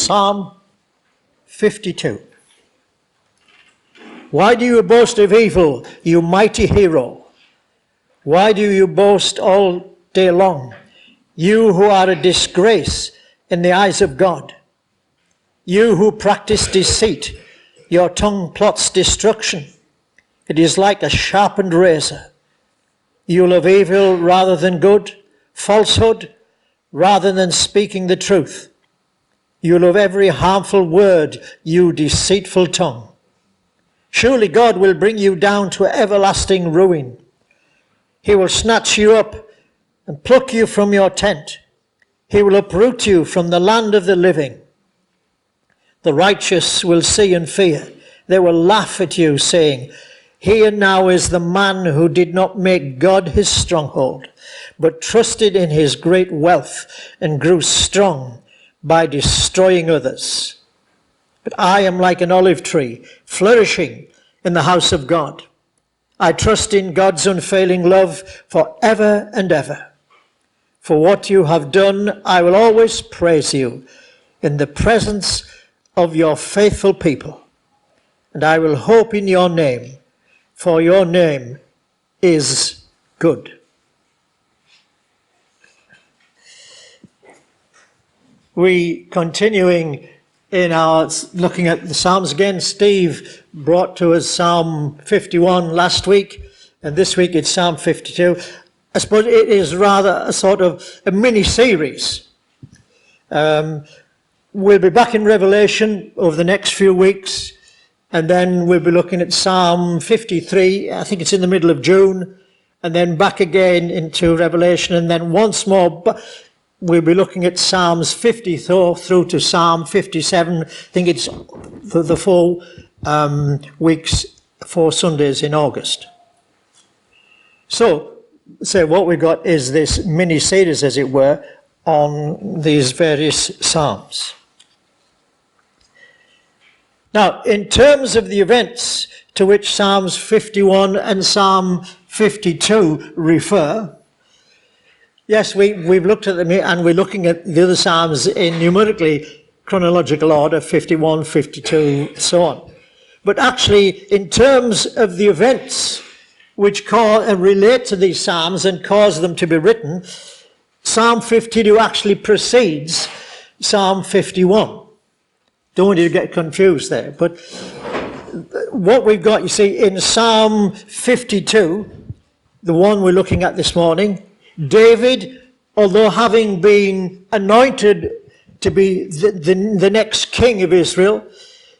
Psalm 52. Why do you boast of evil, you mighty hero? Why do you boast all day long, you who are a disgrace in the eyes of God? You who practice deceit, your tongue plots destruction. It is like a sharpened razor. You love evil rather than good, falsehood rather than speaking the truth. You love every harmful word, you deceitful tongue. Surely God will bring you down to everlasting ruin. He will snatch you up and pluck you from your tent. He will uproot you from the land of the living. The righteous will see and fear. They will laugh at you, saying, here now is the man who did not make God his stronghold, but trusted in his great wealth and grew strong by destroying others. But I am like an olive tree, flourishing in the house of God. I trust in God's unfailing love forever and ever. For what you have done, I will always praise you in the presence of your faithful people. And I will hope in your name, for your name is good. We continuing in our looking at the Psalms again. Steve brought to us Psalm 51 last week, and this week it's Psalm 52. I suppose it is rather a sort of a mini-series. We'll be back in Revelation over the next few weeks, and then we'll be looking at Psalm 53, I think it's in the middle of June, and then back again into Revelation, and then once more, we'll be looking at Psalms 54 through to Psalm 57. I think it's the 4 weeks, 4 Sundays in August. So what we've got is this mini-series, as it were, on these various Psalms. Now, in terms of the events to which Psalms 51 and Psalm 52 refer, yes, we've looked at them here, and we're looking at the other Psalms in numerically chronological order, 51, 52, so on. But actually, in terms of the events which relate to these Psalms and cause them to be written, Psalm 52 actually precedes Psalm 51. Don't want you to get confused there. But what we've got, you see, in Psalm 52, the one we're looking at this morning, David, although having been anointed to be the next king of Israel,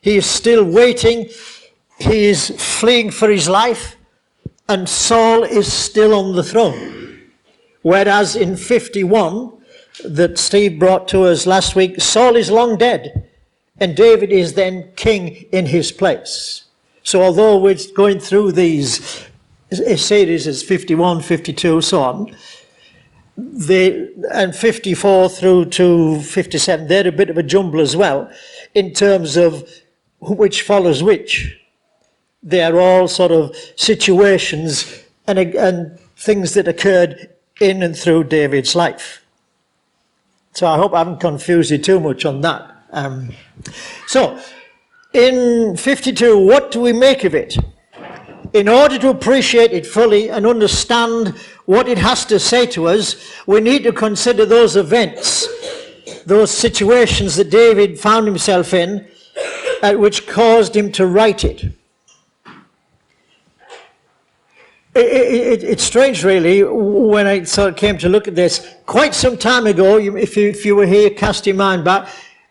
he is still waiting. He is fleeing for his life, and Saul is still on the throne. Whereas in 51, that Steve brought to us last week, Saul is long dead, and David is then king in his place. So although we're going through these series as 51, 52, so on, and 54 through to 57, they're a bit of a jumble as well, in terms of which follows which. They are all sort of situations and things that occurred in and through David's life. So I hope I haven't confused you too much on that. So, in 52, what do we make of it? In order to appreciate it fully and understand what it has to say to us, we need to consider those events, those situations that David found himself in, which caused him to write it. It's strange, really, when I sort of came to look at this. Quite some time ago, if you were here, cast your mind back,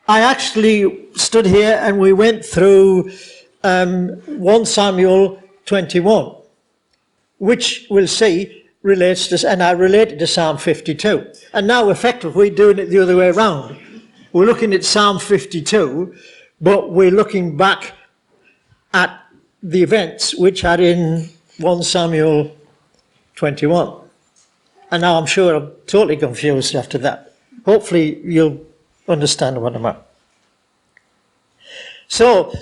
I actually stood here and we went through 1 Samuel 21, which we'll see relates to, and I related to Psalm 52. And now, effectively, we're doing it the other way around. We're looking at Psalm 52, but we're looking back at the events which are in 1 Samuel 21. And now I'm sure I'm totally confused after that. Hopefully you'll understand what I'm at. So,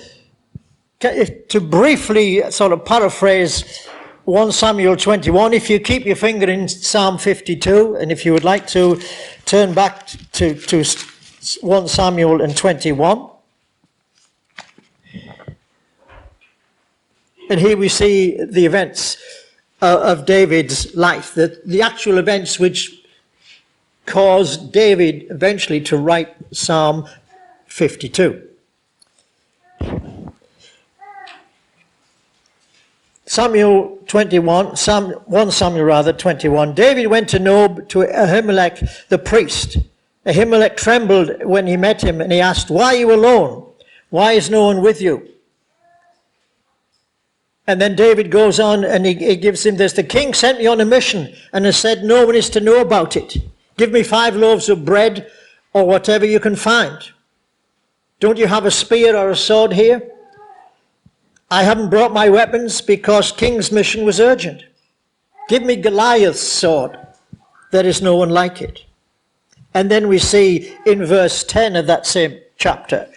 to briefly sort of paraphrase 1 Samuel 21, if you keep your finger in Psalm 52, and if you would like to turn back to 1 Samuel and 21. And here we see the events of David's life, the actual events which caused David eventually to write Psalm 52. Samuel 21, 1 Samuel 21. David went to Nob to Ahimelech the priest. Ahimelech trembled when he met him, and he asked, "Why are you alone? Why is no one with you?" And then David goes on and he gives him this. "The king sent me on a mission and has said no one is to know about it. Give me 5 loaves of bread or whatever you can find. Don't you have a spear or a sword here? I haven't brought my weapons because king's mission was urgent. Give me Goliath's sword. There is no one like it." And then we see in verse 10 of that same chapter,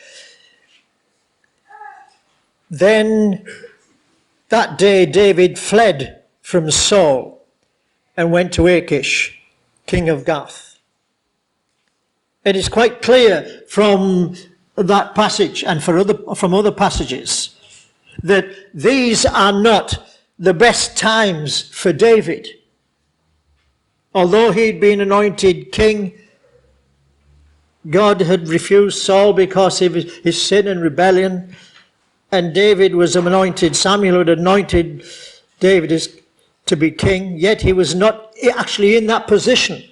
"Then that day David fled from Saul and went to Achish, king of Gath." It is quite clear from that passage and from other passages that these are not the best times for David. Although he'd been anointed king, God had refused Saul because of his sin and rebellion, and David was anointed. Samuel had anointed David to be king, yet he was not actually in that position.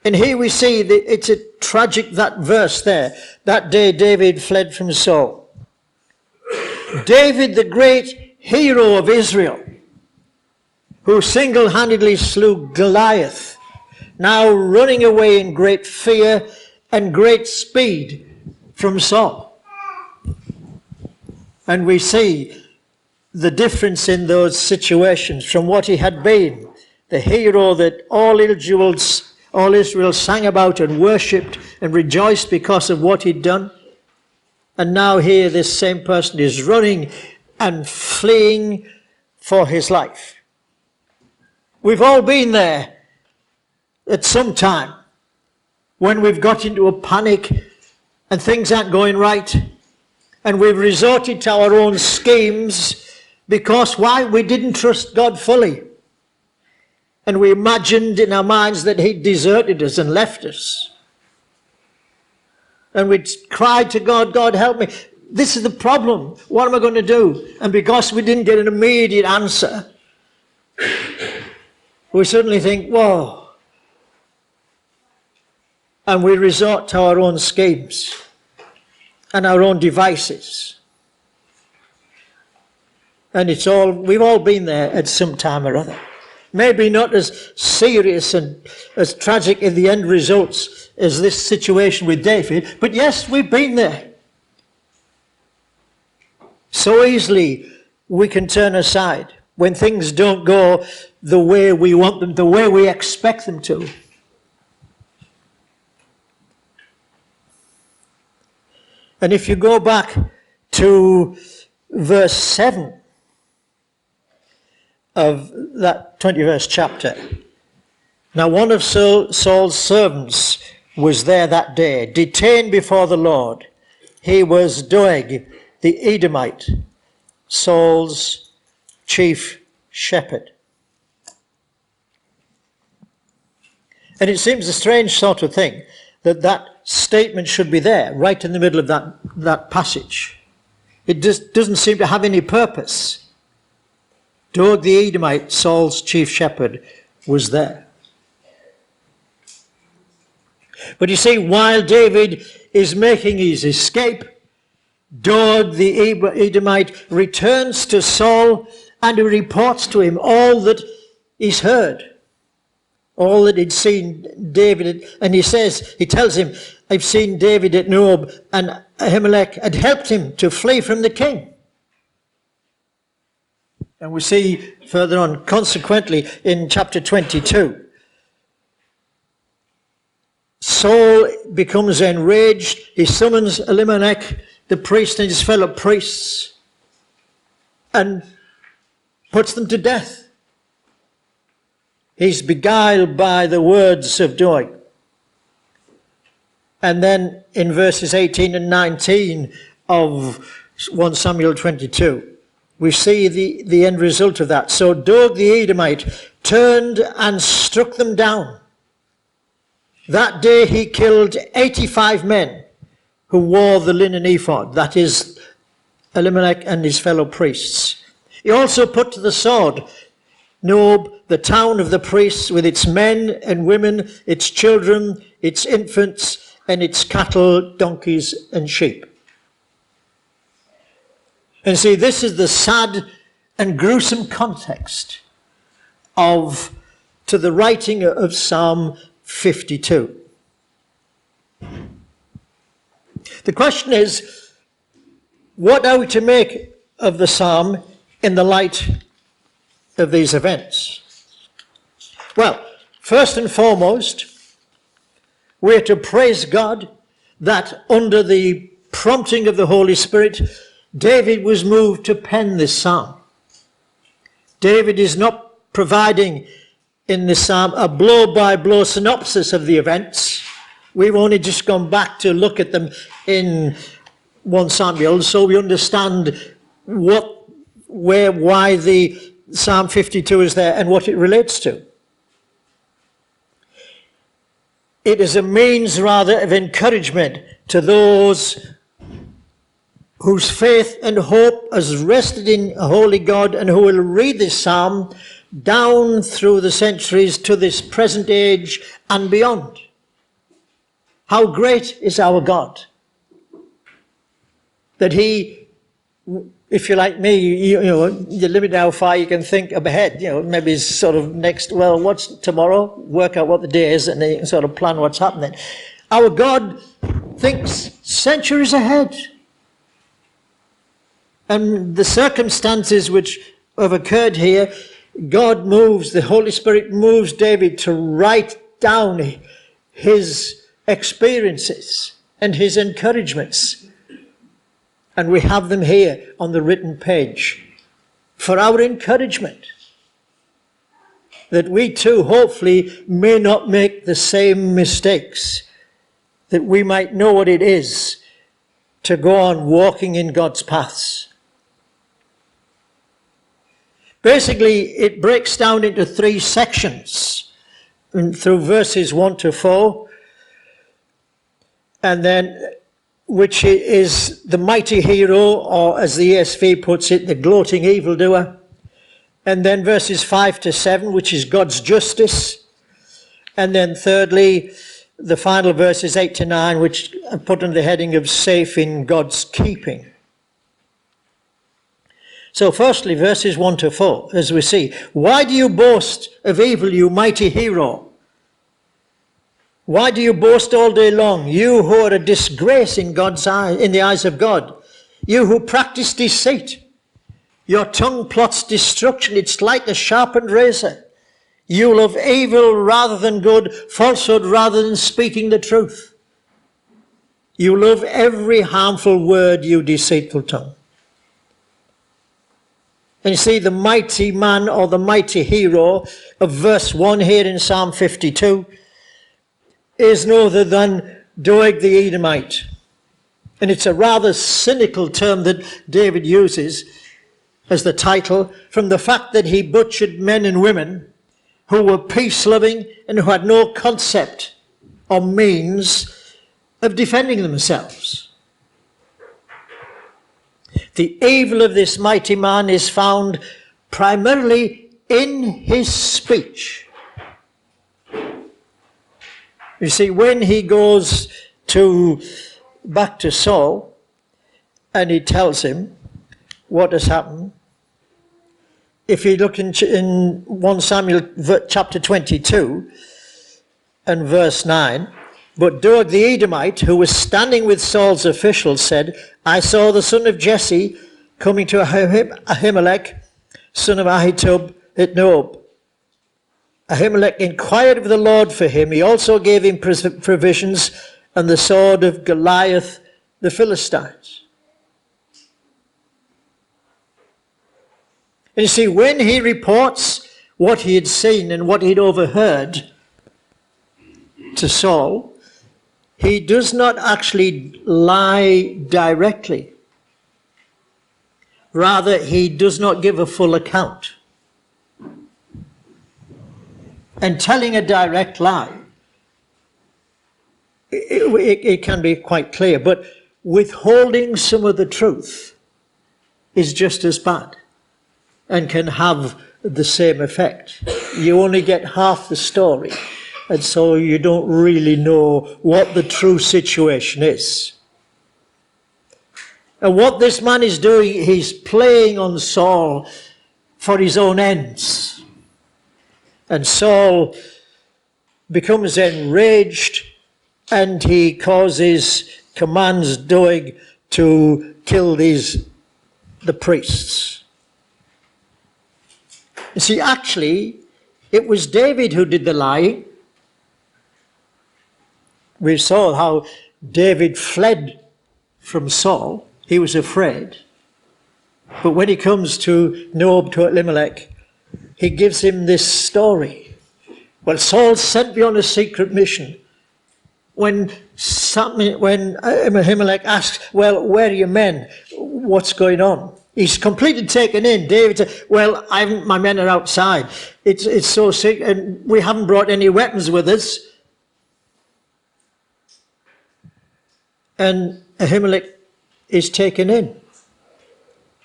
And here we see it's a tragic, that verse there. That day David fled from Saul. David, the great hero of Israel, who single-handedly slew Goliath, now running away in great fear and great speed from Saul. And we see the difference in those situations from what he had been, the hero that all Israel sang about and worshipped and rejoiced because of what he'd done. And now here this same person is running and fleeing for his life. We've all been there at some time when we've got into a panic and things aren't going right, and we've resorted to our own schemes because why? We didn't trust God fully. And we imagined in our minds that he'd deserted us and left us. And we cried to God, "God help me. This is the problem. What am I going to do?" And because we didn't get an immediate answer, we suddenly think, whoa. And we resort to our own schemes and our own devices. And we've all been there at some time or other. Maybe not as serious and as tragic in the end results as this situation with David, but yes, we've been there. So easily we can turn aside when things don't go the way we want them, the way we expect them to. And if you go back to verse 7 of that 21st chapter. "Now one of Saul's servants was there that day, detained before the Lord. He was Doeg the Edomite, Saul's chief shepherd." And it seems a strange sort of thing that statement should be there, right in the middle of that passage. It just doesn't seem to have any purpose. Doeg the Edomite, Saul's chief shepherd, was there. But you see, while David is making his escape, Doeg the Edomite returns to Saul and he reports to him all that he's heard, all that he'd seen David. And he tells him, "I've seen David at Nob, and Ahimelech had helped him to flee from the king." And we see further on, consequently, in chapter 22, Saul becomes enraged. He summons Elimelech, the priest, and his fellow priests, and puts them to death. He's beguiled by the words of Doeg. And then in verses 18 and 19 of 1 Samuel 22, we see the end result of that. So Doeg the Edomite turned and struck them down. That day he killed 85 men who wore the linen ephod, that is, Elimelech and his fellow priests. He also put to the sword Nob, the town of the priests, with its men and women, its children, its infants, and its cattle, donkeys, and sheep. And see, this is the sad and gruesome context to the writing of Psalm 52. The question is, what are we to make of the psalm in the light of these events? Well, first and foremost, we're to praise God that under the prompting of the Holy Spirit, David was moved to pen this psalm. David is not providing in this psalm a blow-by-blow synopsis of the events. We've only just gone back to look at them in 1 Samuel, so we understand why the Psalm 52 is there and what it relates to. It is a means rather of encouragement to those whose faith and hope has rested in a holy God and who will read this psalm down through the centuries to this present age and beyond. How great is our God, that he, if you're like me, you limit how far you can think ahead. Maybe sort of next, well, what's tomorrow? Work out what the day is and then you can sort of plan what's happening. Our God thinks centuries ahead. And the circumstances which have occurred here, God moves, the Holy Spirit moves David to write down his experiences and his encouragements. And we have them here on the written page for our encouragement, that we too hopefully may not make the same mistakes, that we might know what it is to go on walking in God's paths. Basically, it breaks down into 3 sections through verses 1 to 4, and then which is the mighty hero, or as the ESV puts it, the gloating evildoer. And then verses 5 to 7, which is God's justice. And then thirdly, the final verses 8 to 9, which are put under the heading of safe in God's keeping. So firstly, verses 1 to 4, as we see. Why do you boast of evil, you mighty hero? Why do you boast all day long, you who are a disgrace in God's eye, in the eyes of God? You who practice deceit. Your tongue plots destruction. It's like a sharpened razor. You love evil rather than good, falsehood rather than speaking the truth. You love every harmful word, you deceitful tongue. And you see, the mighty man or the mighty hero of verse 1 here in Psalm 52 is no other than Doeg the Edomite. And it's a rather cynical term that David uses as the title, from the fact that he butchered men and women who were peace-loving and who had no concept or means of defending themselves. The evil of this mighty man is found primarily in his speech. You see, when he goes back to Saul and he tells him what has happened, if you look in 1 Samuel chapter 22 and verse 9, but Doeg the Edomite, who was standing with Saul's officials, said, I saw the son of Jesse coming to Ahimelech, son of Ahitub, at Nob. Ahimelech inquired of the Lord for him. He also gave him provisions and the sword of Goliath the Philistines. And you see, when he reports what he had seen and what he'd overheard to Saul, he does not actually lie directly. Rather, he does not give a full account. And telling a direct lie, it can be quite clear, but withholding some of the truth is just as bad and can have the same effect. You only get half the story, and so you don't really know what the true situation is. And what this man is doing, he's playing on Saul for his own ends. And Saul becomes enraged, and he commands Doeg to kill the priests. You see, actually, it was David who did the lying. We saw how David fled from Saul. He was afraid. But when he comes to Nob, to Elimelech, he gives him this story. Well, Saul sent me on a secret mission. When Ahimelech asks, well, where are your men? What's going on? He's completely taken in. David said, well, my men are outside. It's so sick, and we haven't brought any weapons with us. And Ahimelech is taken in.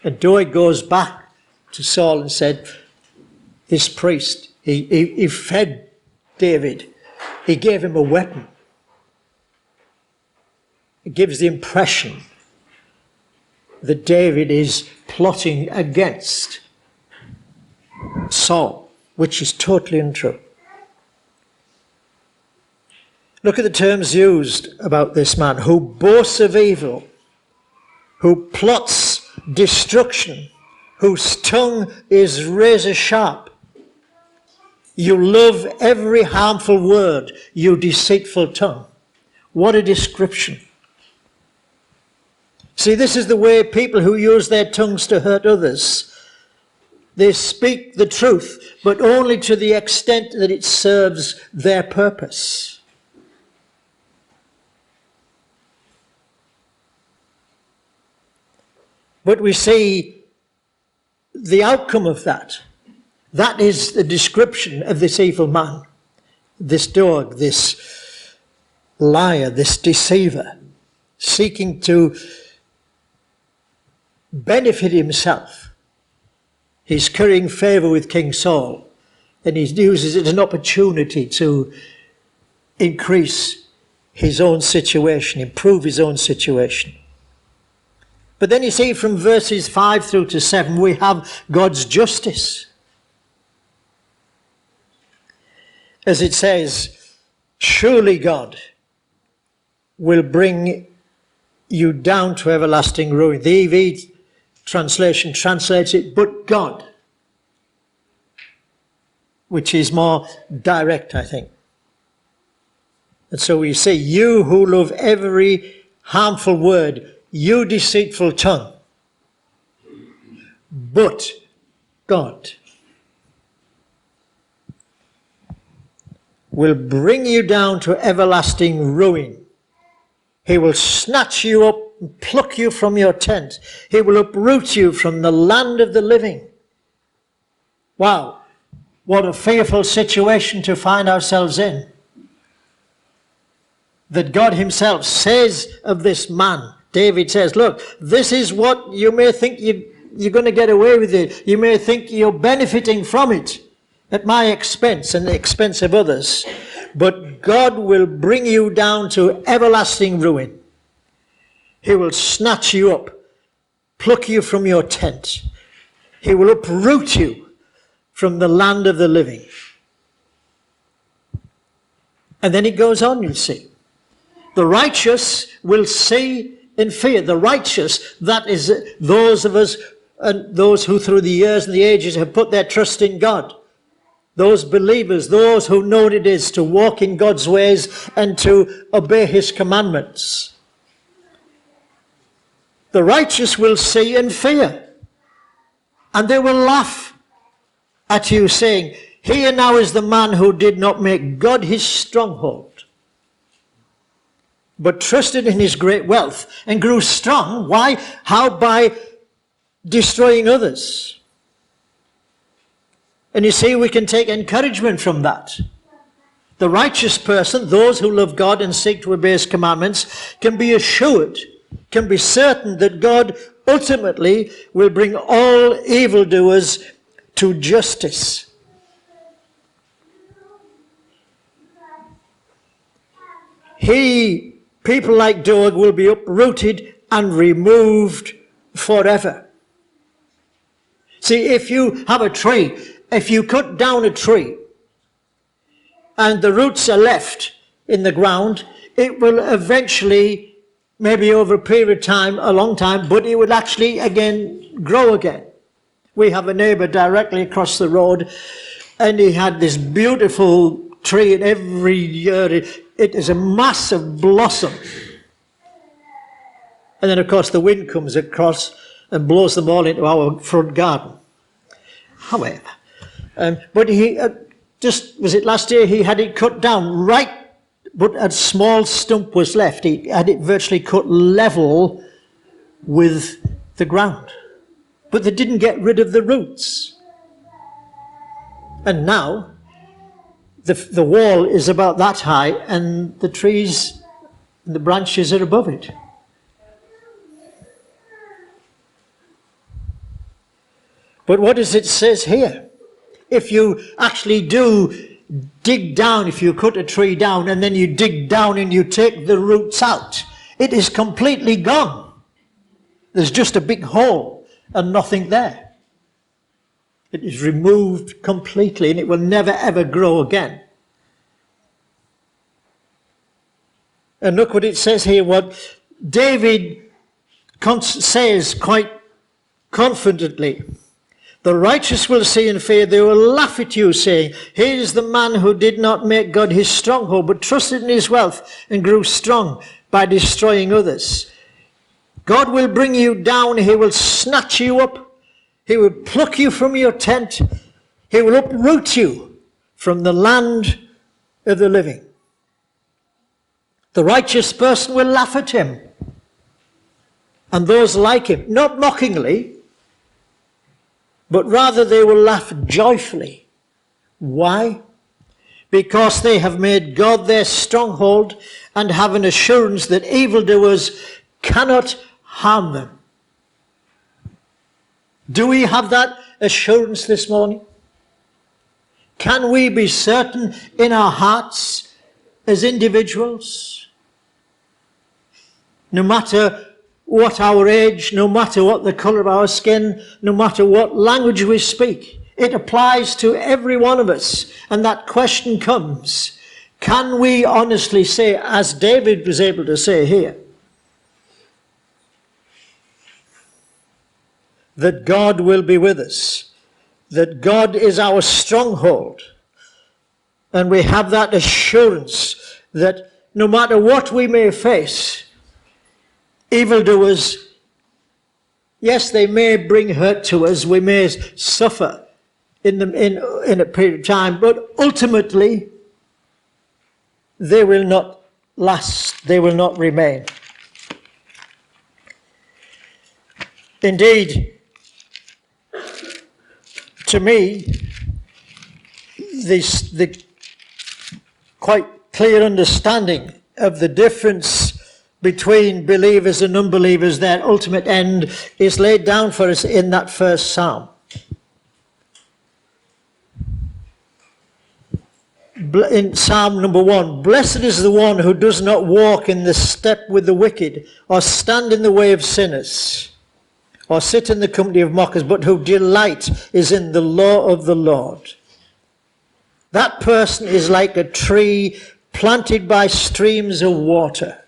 And Doeg goes back to Saul and said, this priest, he fed David. He gave him a weapon. It gives the impression that David is plotting against Saul, which is totally untrue. Look at the terms used about this man who boasts of evil, who plots destruction, whose tongue is razor sharp. You love every harmful word, you deceitful tongue. What a description. See, this is the way people who use their tongues to hurt others. They speak the truth, but only to the extent that it serves their purpose. But we see the outcome of that. That is the description of this evil man, this Doeg, this liar, this deceiver, seeking to benefit himself. He's currying favour with King Saul, and he uses it as an opportunity to increase his own situation, improve his own situation. But then you see from verses 5 through to 7, we have God's justice. As it says, surely God will bring you down to everlasting ruin. The EV translation translates it, but God, which is more direct, I think. And so we say, you who love every harmful word, you deceitful tongue, but God will bring you down to everlasting ruin. He will snatch you up and pluck you from your tent. He will uproot you from the land of the living. Wow, what a fearful situation to find ourselves in. That God himself says of this man, David says, look, this is what you may think you're going to get away with it. You may think you're benefiting from it at my expense and the expense of others. But God will bring you down to everlasting ruin. He will snatch you up, pluck you from your tent. He will uproot you from the land of the living. And then it goes on, you see. The righteous will see and fear. The righteous, that is those of us and those who through the years and the ages have put their trust in God. Those believers, those who know what it is to walk in God's ways and to obey his commandments. The righteous will see and fear. And they will laugh at you, saying, here now is the man who did not make God his stronghold. but trusted in his great wealth and grew strong. Why? How? By destroying others. And you see, we can take encouragement from that. The righteous person, those who love God and seek to obey his commandments, can be assured, can be certain that God ultimately will bring all evildoers to justice. People like Doeg will be uprooted and removed forever. See, if you have a tree, if you cut down a tree and the roots are left in the ground, it will eventually, maybe over a period of time, a long time, but it will actually again grow again. We have a neighbour directly across the road, and he had this beautiful tree, and every year it is a massive blossom. And then, of course, the wind comes across and blows them all into our front garden. However, but he was it last year, he had it cut down right, but a small stump was left. He had it virtually cut level with the ground. But they didn't get rid of the roots. And now, the wall is about that high, and the trees, the branches are above it. But what does it says here? If you actually do dig down, if you cut a tree down and then you dig down and you take the roots out, it is completely gone. There's just a big hole and nothing there. It is removed completely, and it will never ever grow again. And look what it says here, what David says quite confidently. The righteous will see and fear, they will laugh at you, saying, here is the man who did not make God his stronghold, but trusted in his wealth and grew strong by destroying others. God will bring you down, he will snatch you up, he will pluck you from your tent, he will uproot you from the land of the living. The righteous person will laugh at him, and those like him, not mockingly, but rather they will laugh joyfully. Why? Because they have made God their stronghold and have an assurance that evildoers cannot harm them. Do we have that assurance this morning? Can we be certain in our hearts as individuals? No matter what our age, no matter what the colour of our skin, no matter what language we speak, it applies to every one of us. And that question comes, can we honestly say, as David was able to say here, that God will be with us, that God is our stronghold, and we have that assurance that no matter what we may face, evildoers, yes, they may bring hurt to us, we may suffer in a period of time, but ultimately they will not last, they will not remain. Indeed, to me, the quite clear understanding of the difference between believers and unbelievers, their ultimate end, is laid down for us in that first psalm. In Psalm number 1, blessed is the one who does not walk in the step with the wicked, or stand in the way of sinners, or sit in the company of mockers, but whose delight is in the law of the Lord. That person is like a tree planted by streams of water,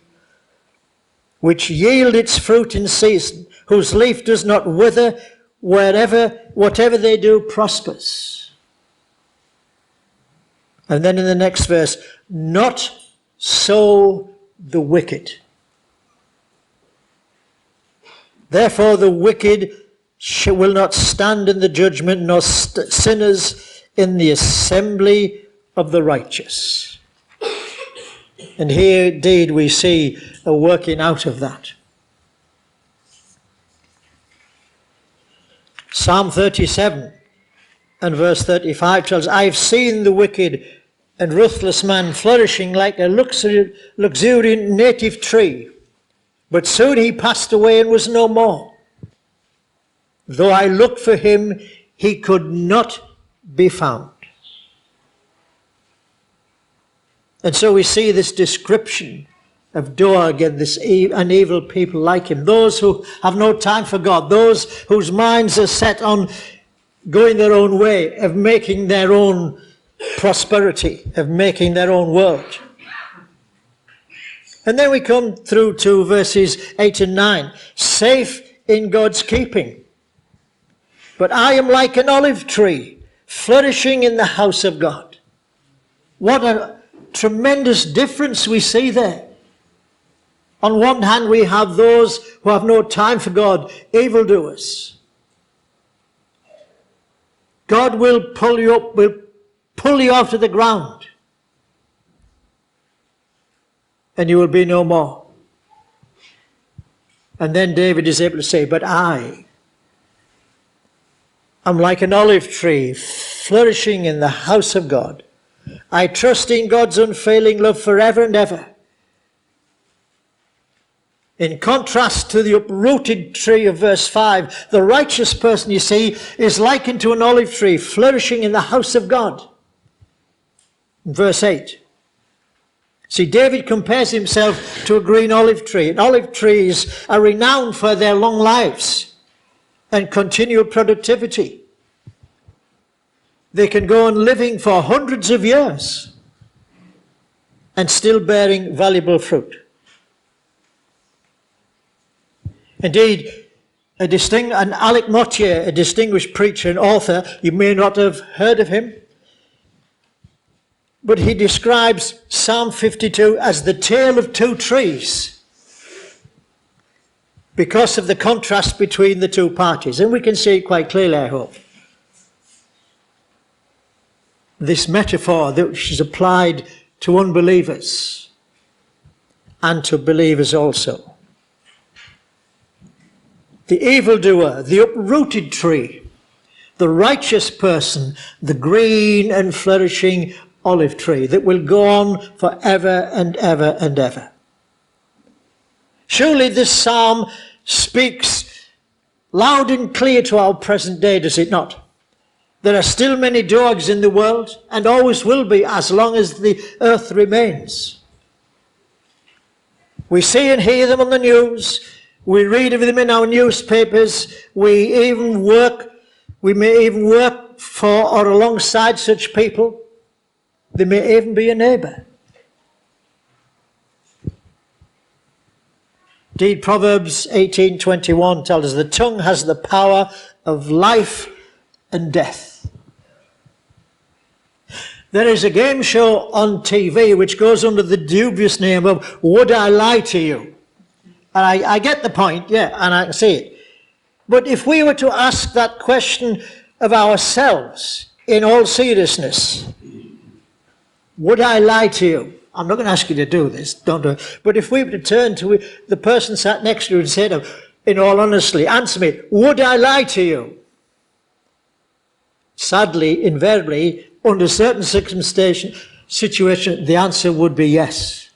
which yield its fruit in season, whose leaf does not wither, whatever they do prospers. And then in the next verse, not so the wicked. Therefore the wicked will not stand in the judgment, nor sinners in the assembly of the righteous. And here indeed we see a working out of that. Psalm 37 and verse 35 tells, I've seen the wicked and ruthless man flourishing like a luxuriant native tree, but soon he passed away and was no more. Though I looked for him, he could not be found. And so we see this description of Doeg and an evil people like him. Those who have no time for God. Those whose minds are set on going their own way, of making their own prosperity, of making their own world. And then we come through to verses 8 and 9. Safe in God's keeping. But I am like an olive tree, flourishing in the house of God. What a tremendous difference we see there. On one hand, we have those who have no time for God, evildoers. God will pull you up, will pull you off to the ground, and you will be no more. And then David is able to say, but I am like an olive tree, flourishing in the house of God. I trust in God's unfailing love forever and ever. In contrast to the uprooted tree of verse 5, the righteous person, you see, is likened to an olive tree flourishing in the house of God. In verse 8. See, David compares himself to a green olive tree. And olive trees are renowned for their long lives and continual productivity. They can go on living for hundreds of years and still bearing valuable fruit. Indeed, an Alec Motyer, a distinguished preacher and author, you may not have heard of him, but he describes Psalm 52 as the tale of two trees because of the contrast between the two parties. And we can see it quite clearly, I hope. This metaphor which is applied to unbelievers and to believers also. The evildoer, the uprooted tree, the righteous person, the green and flourishing olive tree that will go on forever and ever and ever. Surely this psalm speaks loud and clear to our present day, does it not? There are still many dogs in the world, and always will be as long as the earth remains. We see and hear them on the news. We read of them in our newspapers. We may even work for or alongside such people. They may even be a neighbour. Indeed, Proverbs 18:21 tells us the tongue has the power of life and death. There is a game show on TV which goes under the dubious name of Would I Lie to You? And I get the point, yeah, and I can see it. But if we were to ask that question of ourselves in all seriousness, would I lie to you? I'm not going to ask you to do this, don't do it. But if we were to turn to the person sat next to you and say to them, in all honesty, answer me, would I lie to you? Sadly, invariably, under certain situations, the answer would be yes.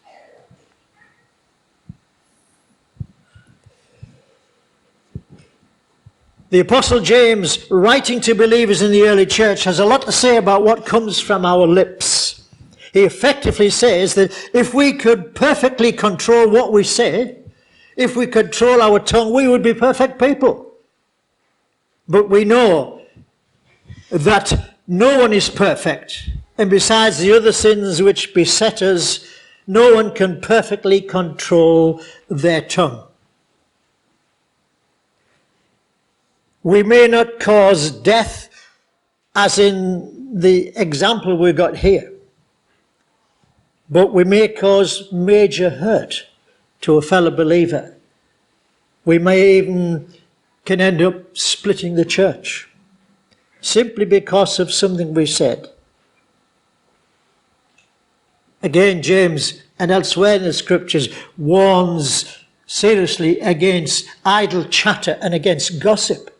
The Apostle James, writing to believers in the early church, has a lot to say about what comes from our lips. He effectively says that if we could perfectly control what we say, if we control our tongue, we would be perfect people. But we know that no one is perfect. And besides the other sins which beset us, no one can perfectly control their tongue. We may not cause death, as in the example we've got here, but we may cause major hurt to a fellow believer. We may even can end up splitting the church simply because of something we said. Again, James and elsewhere in the scriptures warns seriously against idle chatter and against gossip.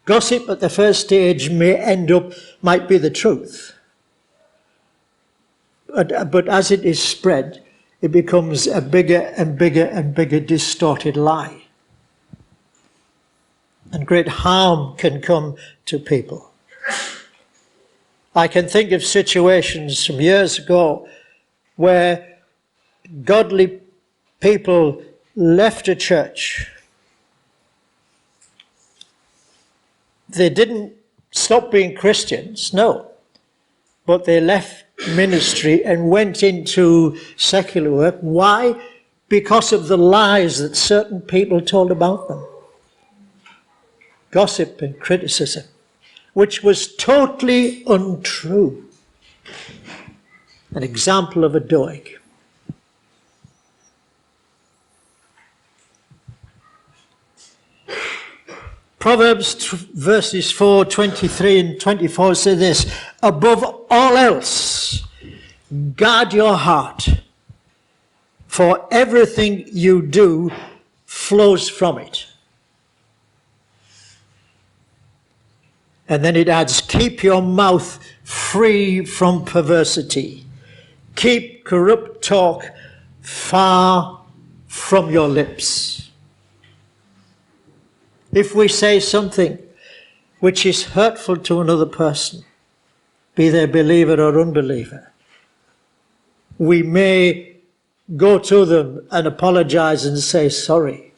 Gossip at the first stage might be the truth. But as it is spread, it becomes a bigger and bigger and bigger distorted lie. And great harm can come to people. I can think of situations from years ago where godly people left a church. They didn't stop being Christians, no. But they left ministry and went into secular work. Why? Because of the lies that certain people told about them. Gossip and criticism, which was totally untrue. An example of a Doeg. Proverbs verses 4, 23 and 24 say this: above all else, guard your heart, for everything you do flows from it. And then it adds, keep your mouth free from perversity. Keep corrupt talk far from your lips. If we say something which is hurtful to another person, be they believer or unbeliever, we may go to them and apologize and say sorry.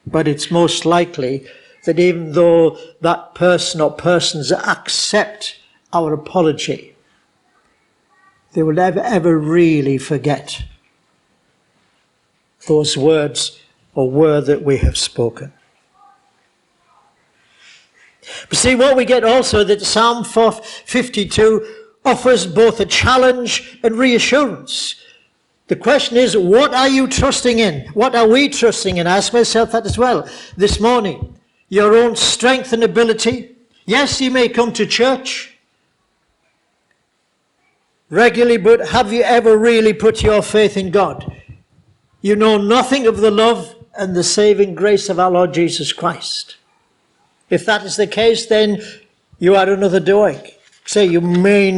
But it's most likely that even though that person or persons accept our apology, they will never ever really forget those words or word that we have spoken. But see, what we get also, that Psalm 52 offers both a challenge and reassurance. The question is, what are you trusting in? What are we trusting in? I ask myself that as well this morning. Your own strength and ability. Yes, you may come to church regularly, but have you ever really put your faith in God? You know nothing of the love and the saving grace of our Lord Jesus Christ. If that is the case, then you are another Doeg. Say, you may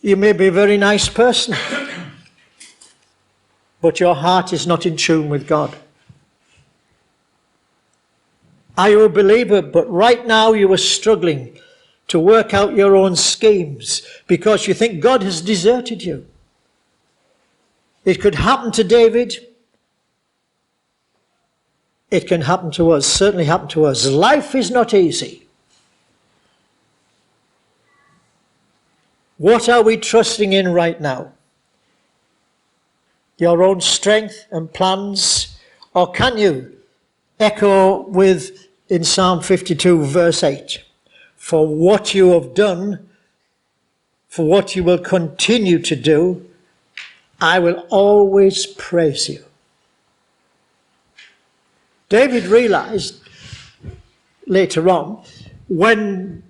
be a very nice person, but your heart is not in tune with God. Are you a believer, but right now you are struggling to work out your own schemes because you think God has deserted you? It could happen to David. It can happen to us, certainly happen to us. Life is not easy. What are we trusting in right now? Your own strength and plans? Or can you echo with in Psalm 52 verse 8, for what you have done, for what you will continue to do, I will always praise you. David realized later on, when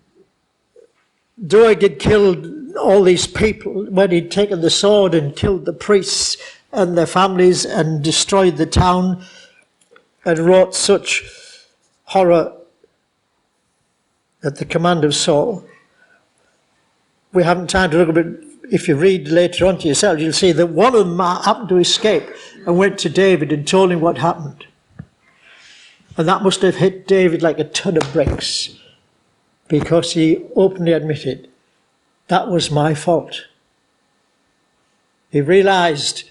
Doeg had killed all these people, when he'd taken the sword and killed the priests and their families and destroyed the town and wrought such horror at the command of Saul. We haven't time to look at it. If you read later on to yourself, you'll see that one of them happened to escape and went to David and told him what happened. And that must have hit David like a ton of bricks, because he openly admitted, that was my fault. He realized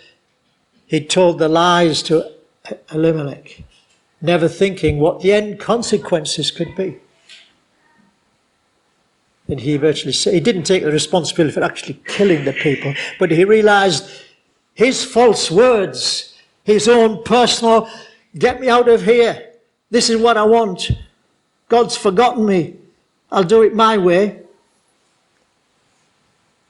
he'd told the lies to Elimelech, never thinking what the end consequences could be. And he virtually said, he didn't take the responsibility for actually killing the people, but he realized his false words, his own personal, get me out of here. This is what I want. God's forgotten me. I'll do it my way.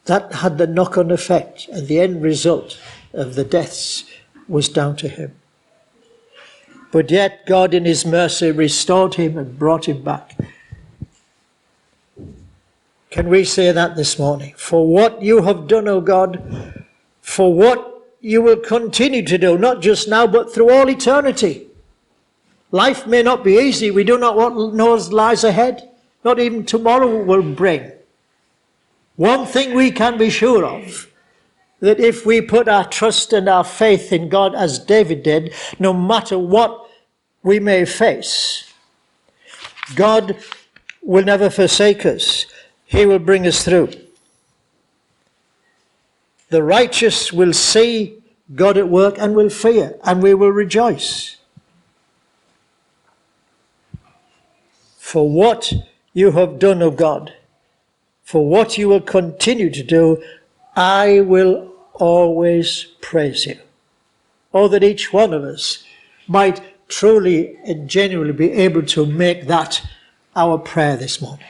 That had the knock-on effect, and the end result of the deaths was down to him. But yet God in his mercy restored him and brought him back. Can we say that this morning? For what you have done, O God, for what you will continue to do, not just now, but through all eternity. Life may not be easy. We do not know what lies ahead. Not even tomorrow will bring. One thing we can be sure of, that if we put our trust and our faith in God as David did, no matter what we may face, God will never forsake us. He will bring us through. The righteous will see God at work and will fear, and we will rejoice. For what you have done, O God, for what you will continue to do, I will always praise you. Oh, that each one of us might truly and genuinely be able to make that our prayer this morning.